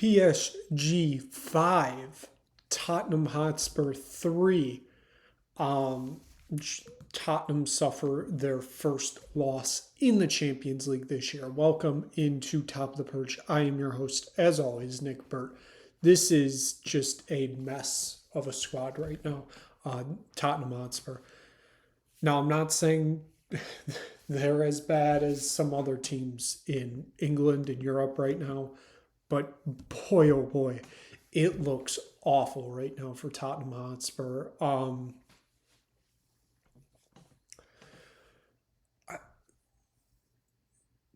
PSG 5, Tottenham Hotspur 3. Um, Tottenham suffer their first loss in the Champions League this year. Welcome into Top of the Perch. I am your host, as always, Nick Burt. This is just a mess of a squad right now, Tottenham Hotspur. Now, I'm not saying they're as bad as some other teams in England and Europe right now, but boy, oh boy, it looks awful right now for Tottenham Hotspur.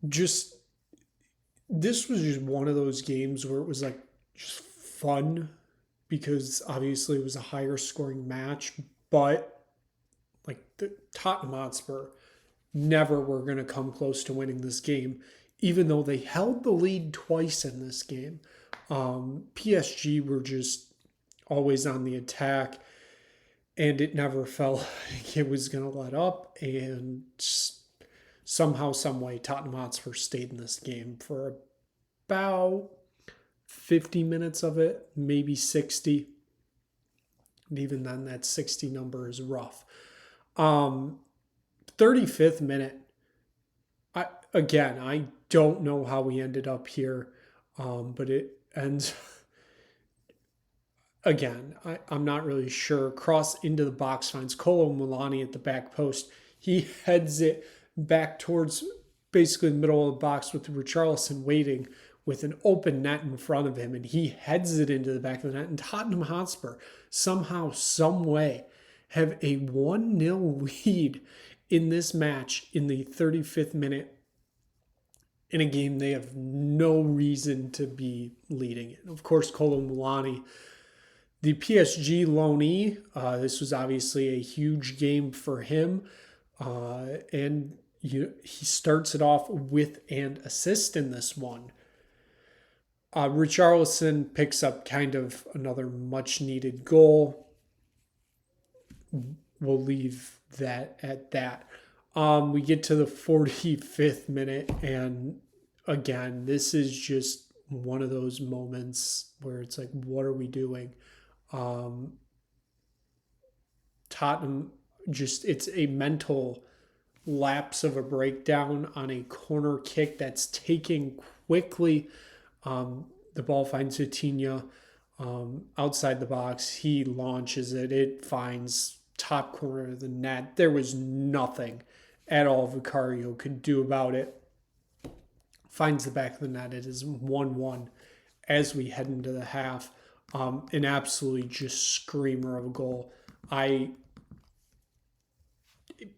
Just this was just one of those games where it was like just fun because obviously it was a higher scoring match, but like the Tottenham Hotspur never were going to come close to winning this game, even though they held the lead twice in this game. PSG were just always on the attack, and it never felt like it was going to let up. And somehow, some way, Tottenham Hotspur stayed in this game for about 50 minutes of it, maybe 60. And even then, that 60 number is rough. 35th minute. I don't know how we ended up here, but it ends. Again, I'm not really sure. Cross into the box finds Kolo Muani at the back post. He heads it back towards basically the middle of the box with Richarlison waiting with an open net in front of him, and he heads it into the back of the net. And Tottenham Hotspur somehow, some way, have a 1-0 lead in this match in the 35th minute in a game they have no reason to be leading in. Of course, Kolo Muani, the PSG loanee, this was obviously a huge game for him, and he starts it off with an assist in this one. Richarlison picks up kind of another much-needed goal. We'll leave that at that. We get to the 45th minute, and again, this is just one of those moments where it's like, what are we doing? Tottenham it's a mental lapse of a breakdown on a corner kick that's taken quickly. The ball finds Vitinha outside the box. He launches it. It finds top corner of the net. There was nothing at all Vicario could do about it. Finds the back of the net. It is 1-1 as we head into the half. An absolutely just screamer of a goal.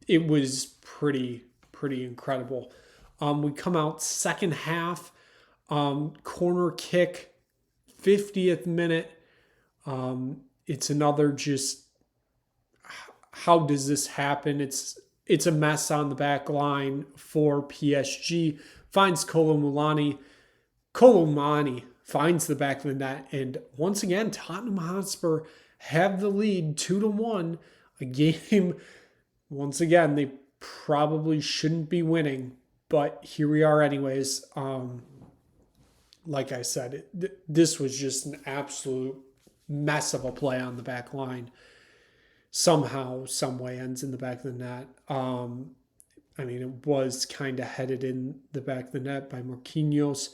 It was pretty incredible. We come out second half, corner kick, 50th minute. It's another just, how does this happen? It's a mess on the back line for PSG. Finds Kolo Muani. Kolo Muani finds the back of the net. And once again, Tottenham Hotspur have the lead 2-1. A game, once again, they probably shouldn't be winning. But here we are anyways. Like I said, this was just an absolute mess of a play on the back line. Somehow, some way ends in the back of the net. It was kind of headed in the back of the net by Marquinhos.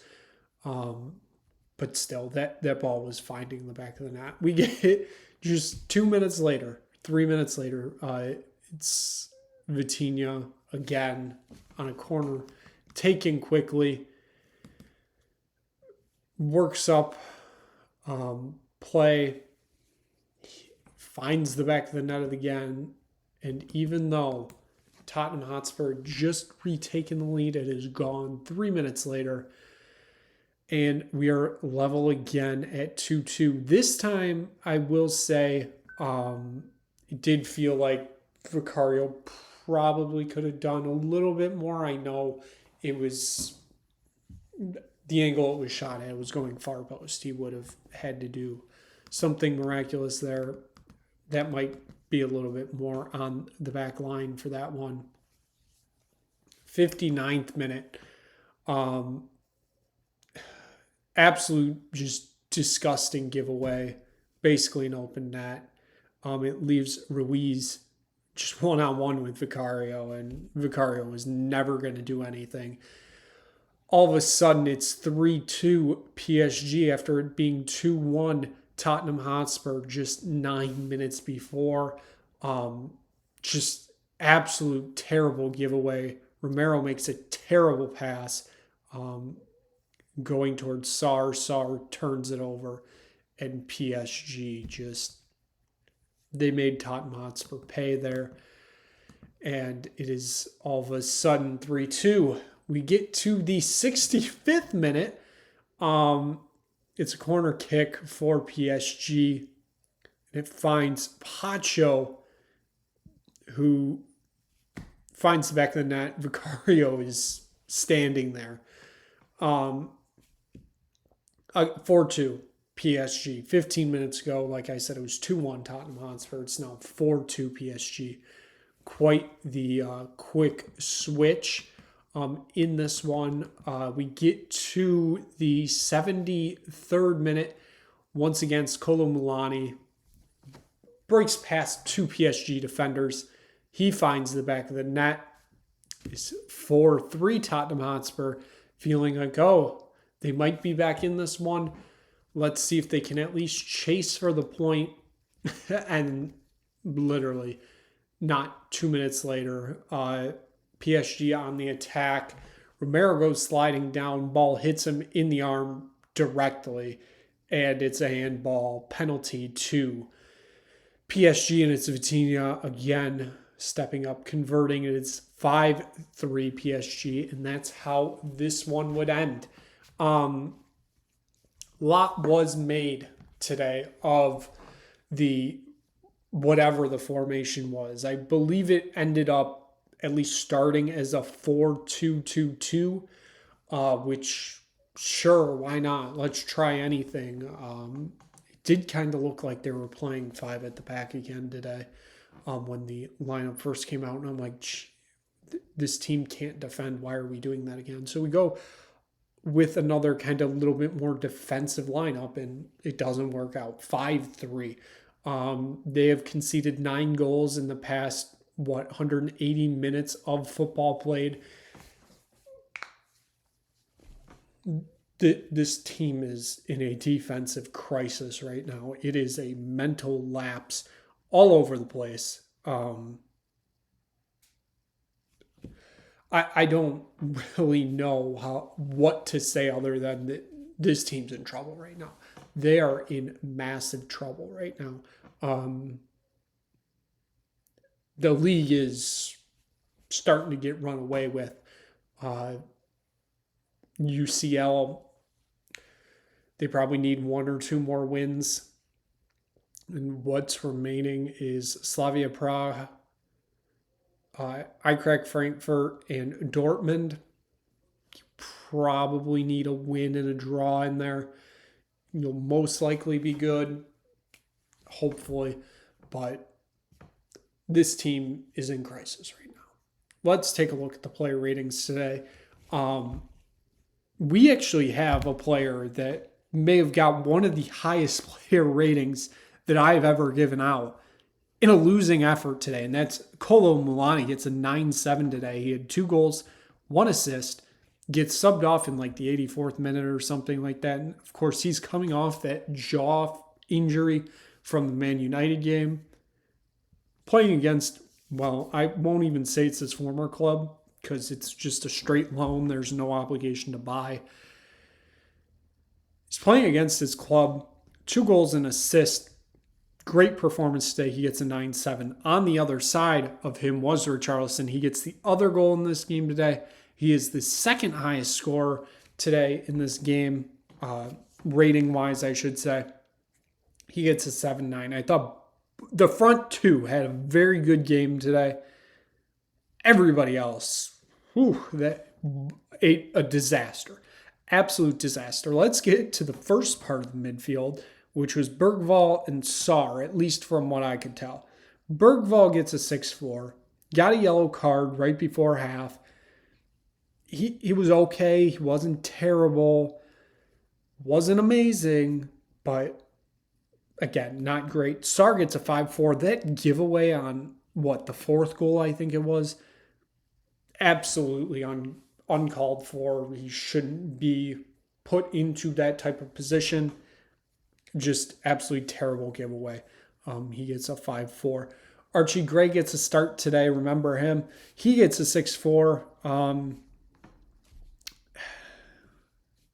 But still, that ball was finding the back of the net. We get it just 3 minutes later, it's Vitinha again on a corner, taken quickly, works up play, finds the back of the net again, and even though Tottenham Hotspur just retaken the lead, it is gone 3 minutes later, and we are level again at 2-2. This time, I will say, it did feel like Vicario probably could have done a little bit more. I know it was the angle it was shot at. It was going far post. He would have had to do something miraculous there. That might be a little bit more on the back line for that one. 59th minute. absolute just disgusting giveaway, basically an open net. It leaves Ruiz just one-on-one with Vicario, and Vicario was never going to do anything. All of a sudden, it's 3-2 PSG after it being 2-1 Tottenham Hotspur just 9 minutes before. Just absolute terrible giveaway. Romero makes a terrible pass going towards Sarr. Sarr turns it over, and PSG just, they made Tottenham Hotspur pay there. And it is all of a sudden 3-2. We get to the 65th minute. It's a corner kick for PSG. And it finds Pacho, who finds the back of the net. Vicario is standing there. 4-2 PSG. 15 minutes ago, like I said, it was 2-1 Tottenham Hotspur. It's now 4-2 PSG. Quite the quick switch in this one. We get to the 73rd minute. Once again, Kolo Muani breaks past two PSG defenders. He finds the back of the net. It's 4-3 Tottenham Hotspur, feeling like, oh, they might be back in this one. Let's see if they can at least chase for the point. And literally, not 2 minutes later, PSG on the attack. Romero goes sliding down. Ball hits him in the arm directly. And it's a handball penalty to PSG. And it's Vitinha again stepping up, converting. It's 5-3 PSG. And that's how this one would end. Lot was made today of the whatever the formation was. I believe it ended up at least starting as a 4-2-2-2, which, sure, why not? Let's try anything. It did kind of look like they were playing 5 at the back again today when the lineup first came out, and I'm like, this team can't defend. Why are we doing that again? So we go with another kind of little bit more defensive lineup, and it doesn't work out. 5-3. They have conceded 9 goals in the past, 180 minutes of football played. This team is in a defensive crisis right now. It is a mental lapse all over the place. I don't really know what to say other than that this team's in trouble right now. They are in massive trouble right now. The league is starting to get run away with. UCL, they probably need 1 or 2 more wins. And what's remaining is Slavia Prague, Eintracht Frankfurt, and Dortmund. You probably need a win and a draw in there. You'll most likely be good, hopefully, but this team is in crisis right now. Let's take a look at the player ratings today. We actually have a player that may have got one of the highest player ratings that I've ever given out in a losing effort today, and that's Kolo Muani. Gets a 9-7 today. He had 2 goals, 1 assist, gets subbed off in like the 84th minute or something like that. And of course, he's coming off that jaw injury from the Man United game. Playing against, well, I won't even say it's his former club because it's just a straight loan. There's no obligation to buy. He's playing against his club, 2 goals and assist. Great performance today. He gets a 9-7. On the other side of him was Richarlison. He gets the other goal in this game today. He is the second highest scorer today in this game, rating-wise, I should say. He gets a 7-9. I thought the front 2 had a very good game today. Everybody else, a disaster. Absolute disaster. Let's get to the first part of the midfield, which was Bergvall and Sarr, at least from what I could tell. Bergvall gets a 6-4, got a yellow card right before half. He was okay. He wasn't terrible. Wasn't amazing, but again, not great. Sar gets a 5-4. That giveaway on what, the fourth goal, I think it was, absolutely uncalled for. He shouldn't be put into that type of position. Just absolutely terrible giveaway. He gets a 5-4. Archie Gray gets a start today. Remember him. He gets a 6-4.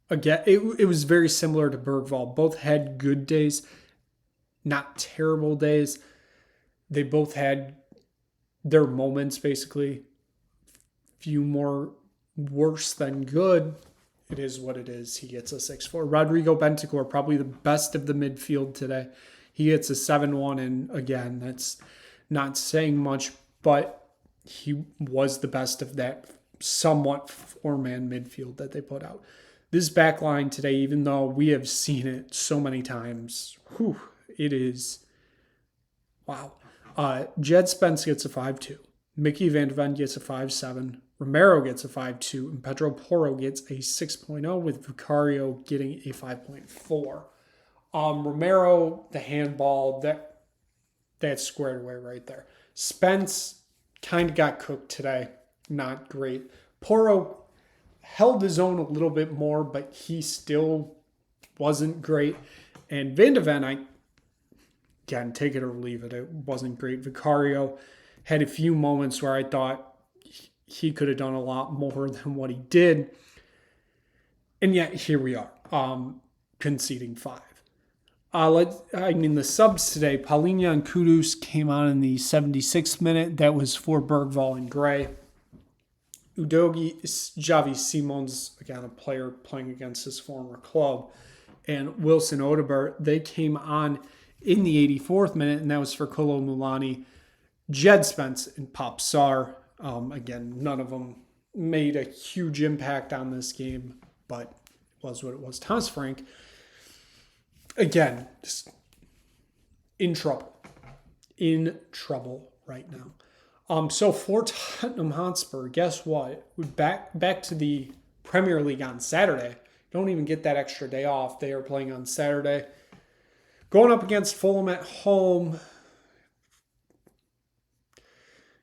Again, it was very similar to Bergvall. Both had good days, not terrible days. They both had their moments, basically. Few more worse than good. It is what it is. He gets a 6-4. Rodrigo Bentancur, probably the best of the midfield today. He gets a 7-1, and again, that's not saying much, but he was the best of that somewhat four-man midfield that they put out. This back line today, even though we have seen it so many times, it is, wow. Jed Spence gets a 5-2. Mickey Van de Ven gets a 5-7. Romero gets a 5-2. And Pedro Porro gets a 6.0, with Vicario getting a 5.4. Romero, the handball, that's squared away right there. Spence kind of got cooked today. Not great. Porro held his own a little bit more, but he still wasn't great. And Van de Ven, again, take it or leave it. It wasn't great. Vicario had a few moments where I thought he could have done a lot more than what he did. And yet, here we are, conceding 5. The subs today, Paulinho and Kudus came on in the 76th minute. That was for Bergvall and Gray. Udogi, Javi Simons, again, a player playing against his former club, and Wilson Odobert, they came on in the 84th minute, and that was for Kolo Muani, Jed Spence, and Pop Sarr. Again, none of them made a huge impact on this game, but it was what it was. Thomas Frank, again, just in trouble right now. So for Tottenham Hotspur, guess what? We're back to the Premier League on Saturday. Don't even get that extra day off. They are playing on Saturday. Going up against Fulham at home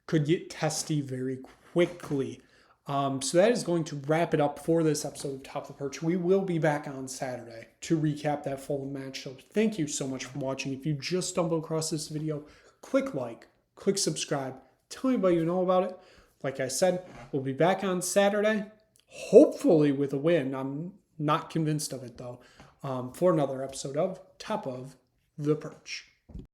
could get testy very quickly. So that is going to wrap it up for this episode of Top of the Perch. We will be back on Saturday to recap that Fulham match. So thank you so much for watching. If you just stumbled across this video, click like, click subscribe. Tell anybody you know about it. Like I said, we'll be back on Saturday, hopefully with a win. I'm not convinced of it, though, for another episode of Top of the Perch.